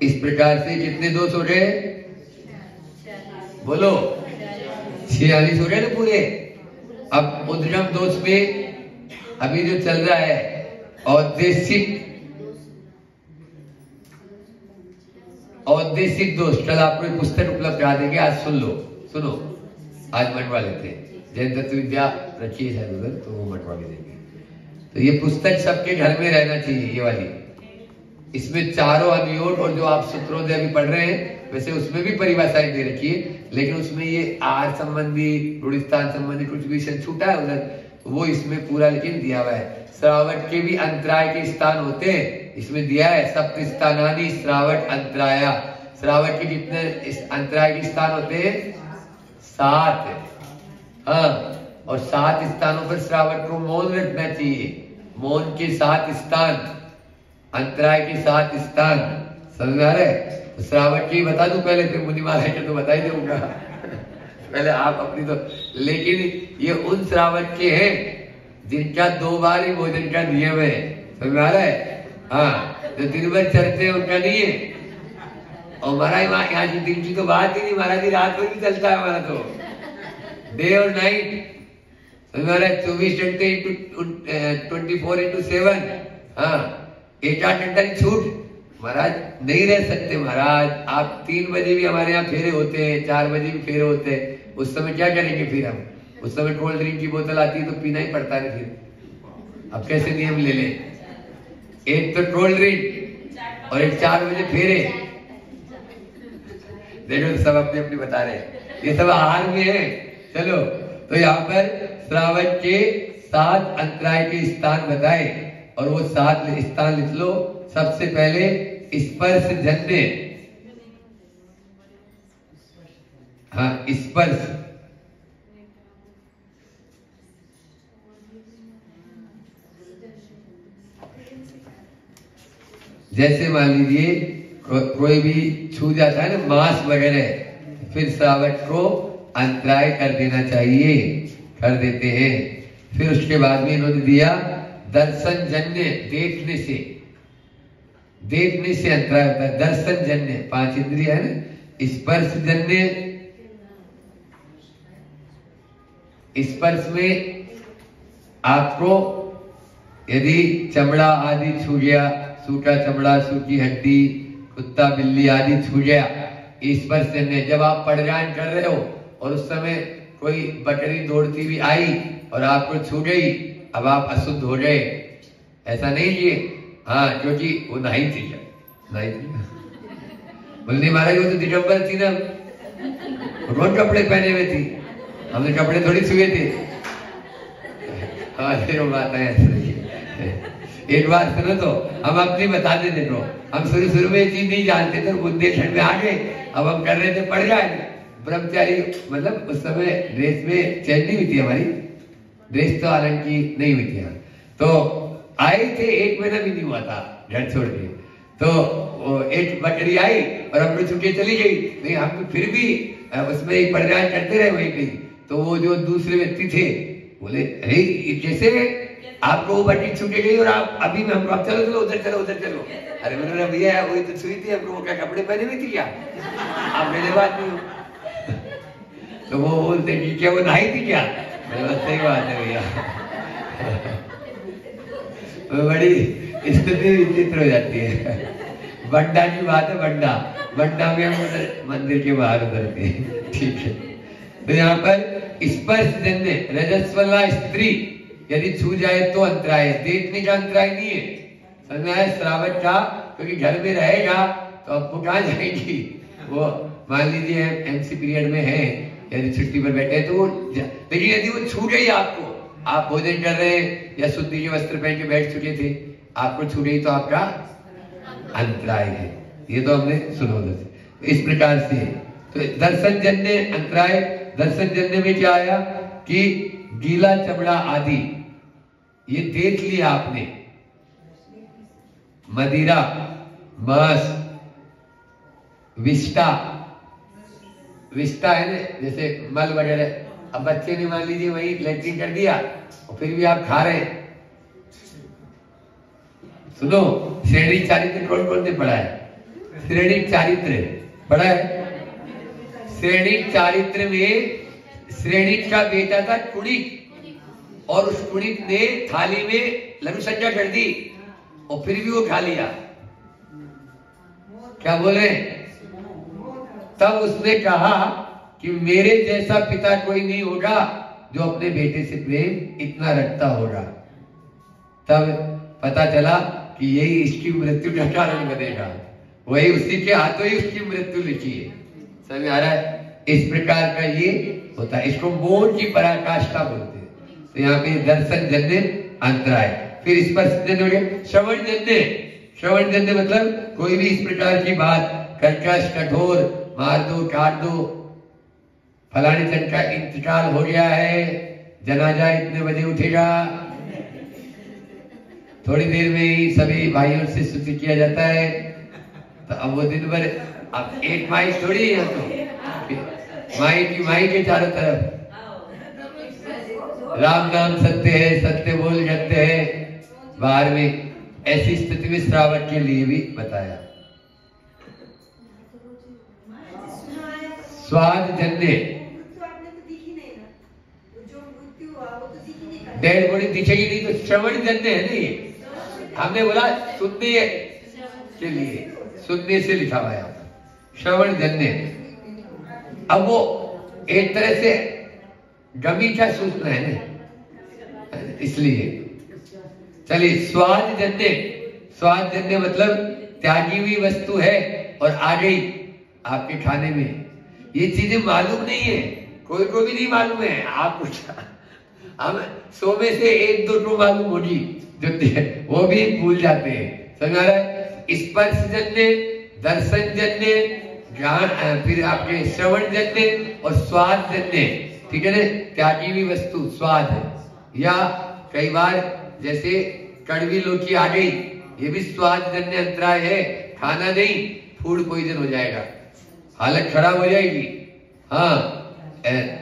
इस प्रकार से कितने दोष हो गए? बोलो, 46 हो गए ना पूरे। अब उद्गम दोष में अभी जो चल रहा है औदेशिक दोष, कल आपको एक पुस्तक उपलब्ध करा देंगे, आज सुन लो, सुनो, आज मंडवा लेते हैं। जैन तत्व विद्या रखी है शायद उधर, तो वो मंडवा के देंगे। तो ये पुस्तक सबके घर में रहना चाहिए, ये वाली। इसमें चारों अनुयोग और जो आप सूत्रोदय अभी पढ़ रहे हैं, वैसे उसमें भी परिभाषाएं दे रखी है, लेकिन उसमें ये आर संबंधी, गुणस्थान संबंधी कुछ विषय छूटा है उधर, वो इसमें पूरा लेकिन दिया हुआ है। श्रावट के भी अंतराय के स्थान होते हैं, इसमें दिया है सप्त स्थानानि श्रावट अंतराय। श्रावट के कितने अंतराय के स्थान होते हैं? 7। हाँ, और 7 स्थानों पर श्रावट को मौन रखना चाहिए। मौन के 7 स्थान, अंतराय के 7 स्थान, समझ आ रहा है? तो श्रावट की बता दूं पहले, फिर मुनि महाराज के तो बता ही दूंगा पहले आप अपनी तो। लेकिन ये उन श्रावट के हैं जिनका 2 बार ही भोजन का नियम है, समझ आ रहा है? हाँ, जो दिन भर चलते हैं उनका नहीं है। और महाराज यहाँ की दिन की तो बात ही नहीं, महाराज जी रात में भी चलता है हमारा तो, डे और नाइट, समझ आ रहा है? 24 घंटे 24/7। हाँ, 1-8 घंटा की छूट महाराज नहीं रह सकते। महाराज आप 3 बजे भी हमारे यहाँ फेरे होते हैं, 4 बजे भी फेरे होते हैं, उस समय क्या करेंगे फिर हम? उस समय कोल्ड ड्रिंक की बोतल आती है तो पीना ही पड़ता है फिर। अब कैसे नियम ले ले? एक तो कोल्ड ड्रिंक और एक 4 बजे फेरे। देखो सब अपने अपनी बता रहे हैं, ये सब आहार में है। चलो, तो यहाँ पर श्रावण के 7 अंतराय के स्थान बताए, और वो 7 स्थान लिख लो। सबसे पहले स्पर्श जन्य, हाँ स्पर्श, जैसे मान लीजिए कोई भी छू जाता है ना मांस वगैरह, फिर श्रावण को अंतराय कर देना चाहिए, कर देते हैं। फिर उसके बाद में इन्होंने दिया दर्शन जन्य, देखने से अंतराय होता है। दर्शन जन्य 5 इंद्रिय है ना। स्पर्श जन्य, स्पर्श में आपको यदि चमड़ा आदि छू गया, सूखा चमड़ा, सूखी हड्डी, कुत्ता बिल्ली आदि छू गया, स्पर्श जन्य। जब आप पड़गान कर रहे हो और उस समय कोई बकरी दौड़ती हुई आई और आपको छू गई, अब आप अशुद्ध हो गए, ऐसा नहीं किए। हाँ, क्योंकि वो नहीं थी, बोलने महाराज वो तो दिगंबर थी ना, रोज कपड़े पहने हुए थी, हमने कपड़े थोड़ी छुए थे। हाँ, बात है। एक बार सुनो तो हम अपनी बताते, देखो हम शुरू में ये चीज नहीं जानते थे, बुंदेलखंड में आ गए, अब हम कर रहे थे पड़ जाए ब्रह्मचारी, मतलब उस समय ड्रेस में चेंज नहीं हुई थी, हमारी ड्रेस तो हालांकि नहीं हुई थी। तो आए थे, 1 महीना भी नहीं हुआ था घर छोड़ के, तो वो एक बकरी आई और हमको छुके चली गई, नहीं हम तो फिर भी उसमें एक परिणाम करते रहे वहीं पे। तो वो जो दूसरे व्यक्ति थे बोले अरे ये कैसे आपको वो बकरी छुके गई और आप अभी में हमको चलो चलो उधर चलो उधर चलो। अरे मैंने भैया वही तो छुई थी, हमको वो क्या कपड़े पहने हुए थी क्या, आप मेरे बात नहीं हो। तो वो बोलते कि क्या वो नहाई थी क्या, सही बात है भैया। बड़ी स्थिति विचित्र हो जाती है। बंडा की बात है, बंडा बंडा में हम मंदिर के बाहर उतरते हैं, ठीक है। तो यहाँ पर स्पर्श जन्य रजस्वला स्त्री यदि छू जाए तो अंतराय है, देखने का अंतराय नहीं है, समझ में आया श्रावक का, क्योंकि घर में रहेगा तो अब वो कहाँ जाएगी। वो मान लीजिए एमसी पीरियड में है, यदि छुट्टी पर बैठे तो वो, लेकिन यदि वो छू गई आपको, आप भोजन कर रहे हैं या शुद्धि के वस्त्र पहन के बैठ चुके थे, आपको छू गई तो आपका अंतराय है। ये तो हमने सुनो इस प्रकार से। तो दर्शन जन्य अंतराय, दर्शन जन्य में क्या आया कि गीला चमड़ा आदि ये देख लिया आपने, मदिरा, मांस, विष्टा, विष्टा है ना, जैसे मल वगैरह, अब बच्चे ने मान लीजिए वही लैट्रिन कर दिया और फिर भी आप खा रहे हैं। सुनो, श्रेणी चारित्र कौन कौन ने पढ़ा है? श्रेणी चारित्र पढ़ा है? श्रेणी चारित्र में श्रेणी का बेटा था कुणिक, और उस कुणिक ने थाली में लघु संज्ञा कर दी और फिर भी वो खा लिया। क्या बोले? तब उसने कहा कि मेरे जैसा पिता कोई नहीं होगा जो अपने बेटे से प्रेम इतना रखता होगा। तब पता चला कि यही इसकी मृत्यु का कारण बनेगा, वही उसी के हाथों ही उसकी मृत्यु लिखी है। समझ में आ रहा है? इस प्रकार का ये होता है, इसको मोह की पराकाष्ठा बोलते हैं। तो यहाँ पे दर्शन जन्य अंतराय, फिर स्पर्श जन्य हो गया। श्रवण जन्य, श्रवण जन्य मतलब कोई भी इस प्रकार की बात, कर्कश, कठोर, मार दो, काट दो, फलाने जन का इंतकाल हो गया है, जनाजा इतने बजे उठेगा, थोड़ी देर में ही सभी भाइयों से स्तुति किया जाता है। तो अब वो दिन भर, अब एक माई थोड़ी है, तो माई की माई के चारों तरफ राम नाम सत्य है, सत्य बोल सत्य है बाहर में। ऐसी स्थिति में श्रावक के लिए भी बताया। स्वाद जन्य, डेड बॉडी दिखेगी नहीं तो श्रवण जन्य है नहीं, हमने बोला सुनने के लिए, सुनने से लिखा हुआ है श्रवण जन्य। अब वो एक तरह से गमी का सूचना है ना, इसलिए चलिए स्वाद जन्य। स्वाद जन्य मतलब त्यागी हुई वस्तु है और आ गई आपके खाने में, ये चीजें मालूम नहीं है, कोई को भी नहीं मालूम है। आप हम 100 में से 1-2 को मालूम होगी, जो वो भी भूल जाते हैं। समझ आ रहा है? स्पर्श जन्य, दर्शन जन्य, ज्ञान, फिर आपके श्रवण जन्य और स्वाद जन्य, ठीक है ना। त्यागी हुई वस्तु स्वाद है, या कई बार जैसे कड़वी लौकी आ गई, ये भी स्वाद जन्य अंतराय है, खाना नहीं, फूड पॉइजन हो जाएगा, हालत खराब हो जाएगी। हाँ,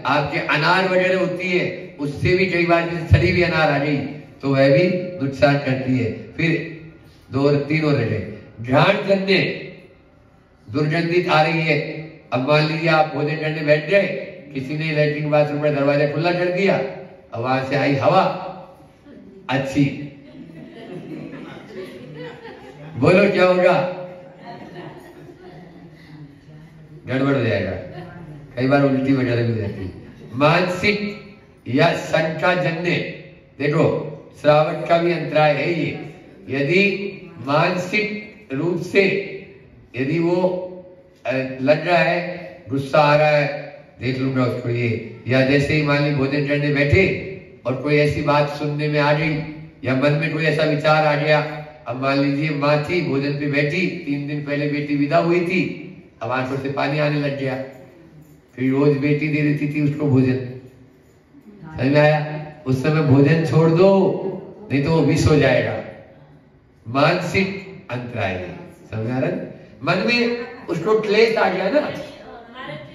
आपके अनार वगैरह होती है, उससे भी कई बार जैसे सड़ी हुई अनार आ गई तो वह भी नुकसान करती है। फिर 2 और 3 और रह गए। घ्राण जन्य, दुर्गंधित आ रही है। अब मान लीजिए आप भोजन करने बैठ गए, किसी ने लैट्रिन बाथरूम का दरवाजा खुला कर दिया, अब वहां से आई हवा अच्छी, बोलो क्या होगा? गड़बड़ हो जाएगा, कई बार उल्टी वगैरह भी हो जाती है। मानसिक या शंका जन्य, देखो श्रावक का भी अंतराय है ये। यदि मानसिक रूप से यदि वो लग रहा है, गुस्सा आ रहा है, देख लूंगा उसको ये, या जैसे ही मान ली भोजन करने बैठे और कोई ऐसी बात सुनने में आ गई या मन में कोई ऐसा विचार आ गया। अब मान लीजिए माँ थी, भोजन पे बैठी, 3 दिन पहले बेटी विदा हुई थी, अब आंखों से पानी आने लग गया, फिर रोज बेटी दे देती थी उसको भोजन। समझ में आया? उस समय भोजन छोड़ दो, नहीं तो वो विष हो जाएगा। मानसिक अंतराय, समझ आ रहा है? मन में उसको क्लेश आ गया ना,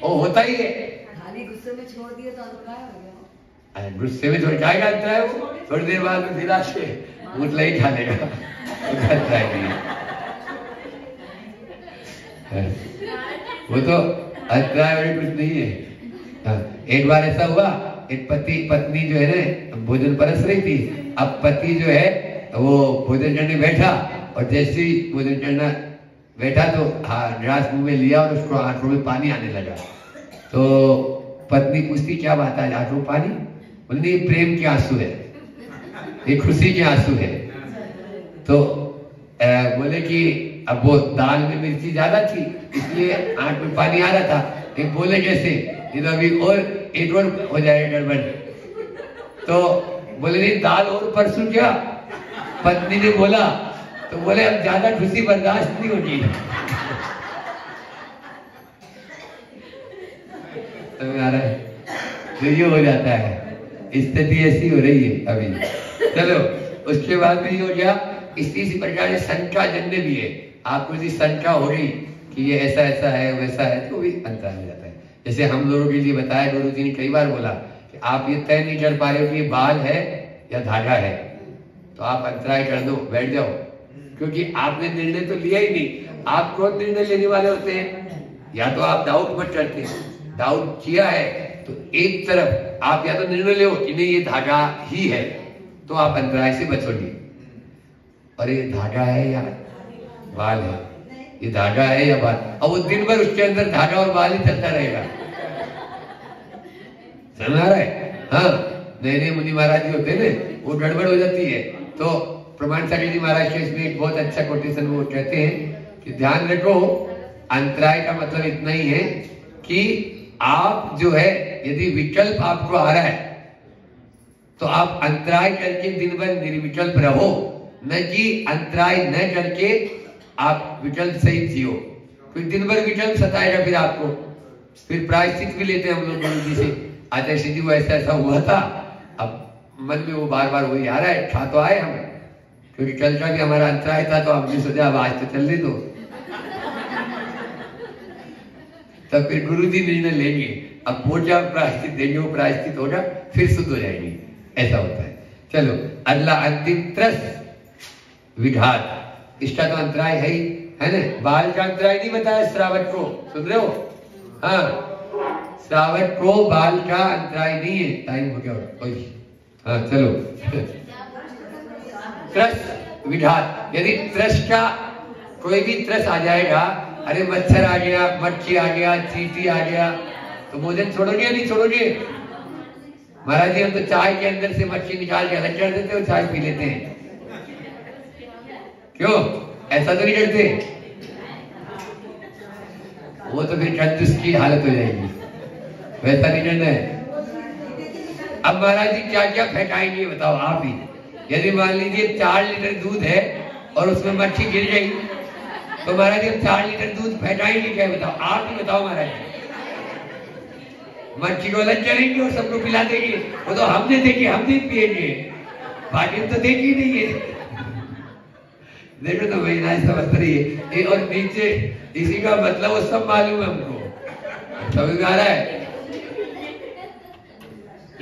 वो होता ही है। खाली गुस्से में छोड़ दिए तो अंतराय हो गया। गुस्से में थोड़ी जाएगा अंतराय, वो थोड़ी देर बाद में दिलाश के मुतला ही खा लेगा, अंतराय नहीं है। वो तो अंतराय वाली कुछ नहीं है। एक बार ऐसा हुआ, एक पति पत्नी जो है ना भोजन परस रही थी। अब पति जो है वो भोजन करने बैठा, और जैसे ही भोजन करना बैठा तो ग्लास मुंह में लिया और उसको आंखों में पानी आने लगा। तो पत्नी पूछती क्या बात है, आंखों में पानी? बोले नहीं, प्रेम के आंसू है, ये खुशी के आंसू है। तो बोले कि अब वो दाल में मिर्ची ज्यादा थी इसलिए आंख में पानी आ रहा था। एक बोले कैसे, ये तो अभी और एक और हो जाएगा गड़बड़। तो बोले नहीं, दाल और परसों क्या? पत्नी ने बोला, तो बोले अब ज्यादा खुशी बर्दाश्त नहीं होगी। समझ आ रहा है? तो ये हो जाता है, स्थिति ऐसी हो रही है अभी। चलो उसके बाद में ये हो गया। इसी प्रकार से शंका जन्य भी है। आपको यदि शंका हो गई कि ये ऐसा ऐसा है वैसा है, तो भी अंतराय हो जाता है। जैसे हम लोगों के लिए बताया, गुरु जी ने कई बार बोला कि आप ये तय नहीं कर पा रहे हो कि ये बाल है या धागा है, तो आप अंतराय कर दो, बैठ जाओ, क्योंकि आपने निर्णय तो लिया ही नहीं। आप कौन निर्णय लेने वाले होते हैं? या तो आप डाउट मत करते हैं, डाउट किया है तो एक तरफ आप या तो निर्णय लो कि नहीं ये धागा ही है, तो आप अंतराय से बचोगे। और ये धागा है या बाल है, ये धागा है या बाल, और वो दिन भर उसके अंदर धागा और बाल ही चलता रहेगा। समझ आ रहा है? हाँ, नए नए मुनि महाराज जी होते हैं ना, वो गड़बड़ हो जाती है। तो प्रमाण सागर जी महाराज के इसमें एक बहुत अच्छा कोटेशन वो कहते हैं कि ध्यान रखो, अंतराय का मतलब इतना ही है कि आप जो है यदि विकल्प आपको आ रहा है तो आप अंतराय करके दिन भर निर्विकल्प रहो, न कि अंतराय न करके आप विकल्प सहित जियो। फिर दिन भर विकल्प सताएगा, फिर आपको फिर प्रायश्चित भी लेते हैं हम लोग गुरु जी से, आचार्य जी को ऐसा ऐसा हुआ था, अब मन में वो बार बार वही आ रहा है। खा तो आए हम, क्योंकि कल का भी हमारा अंतराय था, तो हमने सोचा अब आज तो चलने दो। तब फिर गुरु जी निर्णय लेंगे, अब वो क्या प्रायश्चित देंगे, वो प्रायश्चित होगा, फिर शुद्ध हो जाएंगे। ऐसा होता है। चलो अगला अंतिम त्रस विघात, इसका तो अंतराय है ही, है ना? बाल का अंतराय नहीं बताया श्रावक को, सुन रहे हो? हाँ, श्रावक को बाल का अंतराय नहीं है। टाइम हो गया कोई? हाँ चलो। त्रस विघात, यदि त्रस का कोई भी त्रस आ जाएगा, अरे मच्छर आ गया, मक्खी आ गया, चींटी आ गया, तो भोजन छोड़ोगे या नहीं छोड़ोगे? महाराज जी हम तो चाय के अंदर से मक्खी निकाल के अलग कर देते हो, चाय पी लेते हैं। क्यों ऐसा तो नहीं करते? वो तो फिर कंजूस की हालत हो जाएगी, वैसा नहीं करना है। अब महाराज जी क्या क्या फेंकाएंगे बताओ आप ही। यदि मान लीजिए 4 लीटर दूध है और उसमें मक्खी गिर गई, तो महाराज जी हम 4 लीटर दूध फेंकाएंगे क्या? बताओ आप ही बताओ महाराज जी। मक्खी को अलग करेंगे और सबको पिला देंगे, वो तो हमने देखी हम नहीं पिएंगे, बाकी तो देखी नहीं है। देखो तो भाई ना समझ रही है, और नीचे इसी का मतलब वो सब मालूम है हमको, समझ में आ रहा है?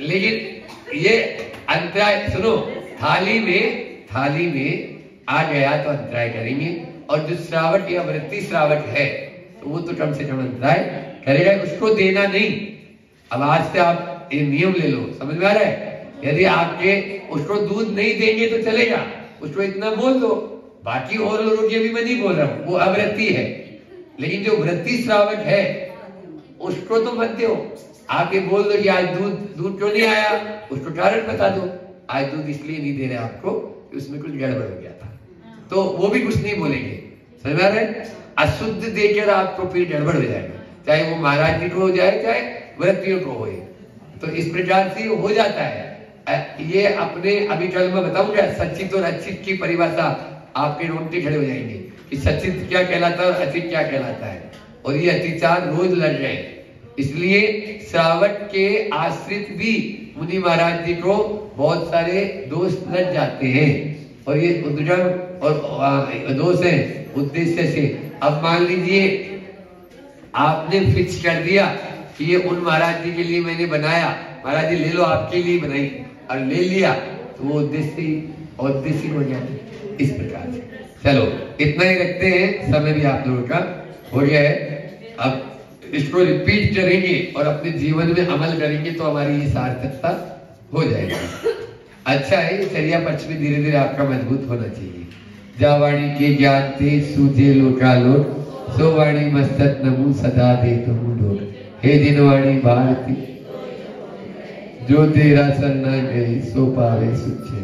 लेकिन ये अंतराय सुनो, थाली में आ गया तो अंतराय करेंगे, और जो श्रावक या वृत्ति श्रावक है तो वो तो कम से कम अंतराय करेगा, उसको देना नहीं। अब आज से आप ये नियम ले लो, समझ में आ रहा है? यदि आपके उसको दूध नहीं देंगे तो चलेगा, उसको इतना बोल दो, बाकी और लोगों के भी मैं नहीं बोल रहा हूं, वो अवृत्ति है। लेकिन जो वृत्ति श्रावक है उसको तो मत दो। आप ये बोल दो कि आज दूध क्यों नहीं आया, उसको कारण बता दो, आज दूध इसलिए नहीं दे रहे आपको कि उसमें कुछ गड़बड़ हो गया था, तो वो भी कुछ नहीं बोलेंगे। समझ में आ रहा है? अशुद्ध देकर आपको फिर गड़बड़ हो जाएगा, चाहे वो महाराज जी को हो जाए चाहे वृत्तियों को हो। तो इस प्रकार से हो जाता है। ये अपने अभी कल मैं बताऊंगा सचित और अचित की परिभाषा, आपके रोंगटे खड़े हो जाएंगे कि सचित क्या कहलाता है और अचित क्या कहलाता है। और ये अतिचार रोज लड़ रहे हैं, इसलिए श्रावक के आश्रित भी मुनि महाराज जी को बहुत सारे दोष लग जाते हैं, और ये उद्गम और दोष है उद्देश्य से। अब मान लीजिए आपने फिक्स कर दिया कि ये उन महाराज जी के लिए मैंने बनाया, महाराज जी ले लो आपके लिए बनाई, और ले लिया तो वो उद्देश्य हो जाता इस प्रकार से। चलो इतना ही रखते हैं, समय भी आप लोगों का हो गया है। अब इसको रिपीट करेंगे और अपने जीवन में अमल करेंगे तो हमारी ये सार्थकता हो जाएगी। अच्छा है, ये चर्या पक्ष में धीरे धीरे आपका मजबूत होना चाहिए। जा वाणी के ज्ञान ते सूझे लोकालोक, सो वाणी मस्तक नमु सदा दे तुम लोग। हे जिनवाणी भारती, जो तेरा सरना गई सो पावे सुचे।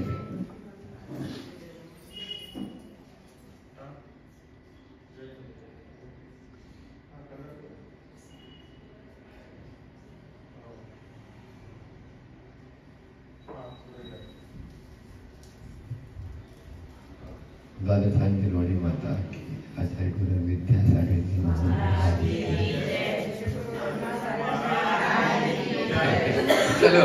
द्वादशांजलि माता की, आचार्य गुरु विद्यासागर जी महाराज। चलो